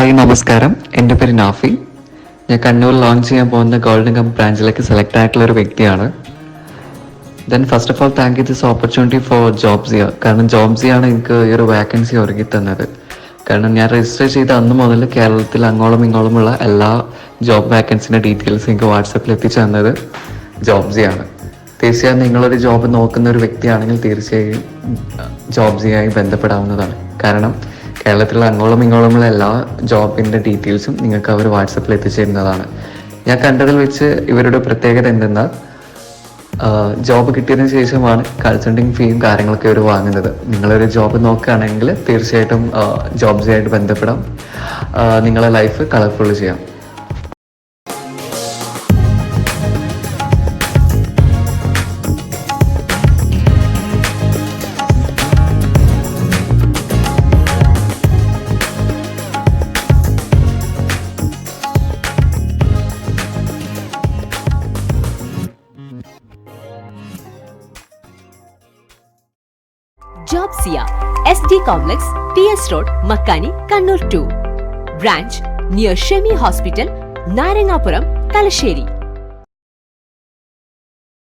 Hi നമസ്കാരം, എൻ്റെ പേര് നാഫി. ഞാൻ കണ്ണൂർ ലോഞ്ച് ചെയ്യാൻ പോകുന്ന ഗോൾഡൻ കപ്പ് ബ്രാഞ്ചിലേക്ക് സെലക്ട് ആയിട്ടുള്ള ഒരു വ്യക്തിയാണ്. Then first of all thank you this opportunity for Jobsia. കാരണം ജോബ്സിയാണ് എനിക്ക് ഈ ഒരു വാക്കൻസി ഒരുക്കി തന്നത്. കാരണം ഞാൻ രജിസ്റ്റർ ചെയ്ത അന്ന് മുതൽ കേരളത്തിൽ അങ്ങോളം ഇങ്ങോളമുള്ള എല്ലാ ജോബ് വാക്കൻസിൻ്റെ ഡീറ്റെയിൽസ് എനിക്ക് വാട്സപ്പിൽ എത്തിച്ചു തന്നത് ജോബ്സിയാണ്. തീർച്ചയായും നിങ്ങളൊരു ജോബ് നോക്കുന്ന ഒരു വ്യക്തിയാണെങ്കിൽ തീർച്ചയായും ജോബ്സിയായി ബന്ധപ്പെടാവുന്നതാണ്. കാരണം കേരളത്തിലുള്ള അങ്ങോളം ഇങ്ങോളമുള്ള എല്ലാ ജോബിൻ്റെ ഡീറ്റെയിൽസും നിങ്ങൾക്ക് അവർ വാട്സപ്പിൽ എത്തിച്ചേരുന്നതാണ്. ഞാൻ കണ്ടതിൽ വെച്ച് ഇവരുടെ പ്രത്യേകത എന്തെന്നാൽ ജോബ് കിട്ടിയതിന് ശേഷമാണ് കൺസൾട്ടിങ് ഫീയും കാര്യങ്ങളൊക്കെ ഇവർ വാങ്ങുന്നത്. നിങ്ങളൊരു ജോബ് നോക്കുകയാണെങ്കിൽ തീർച്ചയായിട്ടും ജോബ്സുമായിട്ട് ബന്ധപ്പെടാം. നിങ്ങളെ ലൈഫ് കളർഫുൾ ചെയ്യാം. Jobsia, SD Complex, TS Road, Makkani, Kannur 2. Branch near Shemi Hospital, Narangapuram, Talasheri.